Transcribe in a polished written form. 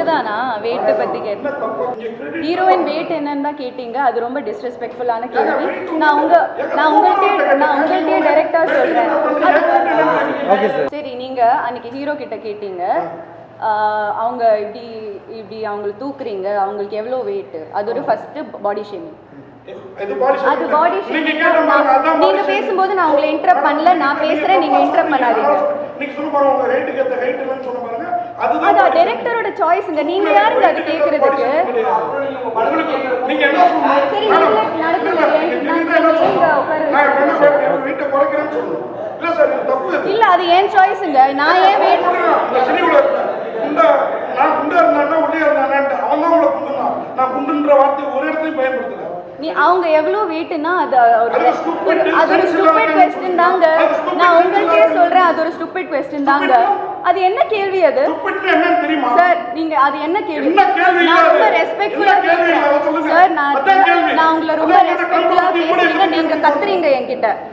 இவ்வளவுதானா வெயிட் பத்தி கேட்டு ஹீரோயின் வெயிட் என்னன்னு தான் கேட்டீங்க. அது ரொம்ப டிஸ்ரெஸ்பெக்ட்ஃபுல்லான கேள்வி. நான் உங்கள்கிட்டயே டைரக்டா சொல்றேன். சரி, நீங்க அன்னைக்கு ஹீரோ கிட்ட கேட்டீங்க அவங்க இப்படி இப்படி அவங்களை தூக்குறீங்க, அவங்களுக்கு எவ்வளோ வெயிட், அது ஒரு ஃபர்ஸ்ட் பாடி ஷேமிங். அது பாடி ஷேமிங். நீங்க பேசும்போது நான் உங்களை இன்டரப்ட் பண்ணல, நான் பேசுறேன், நீங்க இன்டரப்ட் பண்ணாதீங்க. அது டைரக்டரோட சாய்ஸ்ங்க, நீங்க யாருங்க அது கேக்குறதுக்கு? சரி, நீங்களே நடத்துங்க. இல்ல, அது ஏன் சாய்ஸ்ங்க. நான் ஏன் வெயிட் அவங்க எவ்வளவு வெயிட்னா அது ஒரு ஸ்டூபிட் क्वेश्चन தாங்க. நான் உங்களுக்கே சொல்றேன், அது ஒரு ஸ்டூபிட் क्वेश्चन தாங்க. அது என்ன கேள்வி அது சார்? நீங்க அது என்ன கேள்வி? நான் ரொம்ப ரெஸ்பெக்ட்ஃபுல்லா கேக்குறேன் சார். நான் உங்களை ரொம்ப ரெஸ்பெக்ட்ஃபுல்லா பேசுறீங்க, நீங்க கத்துறீங்க என்கிட்ட.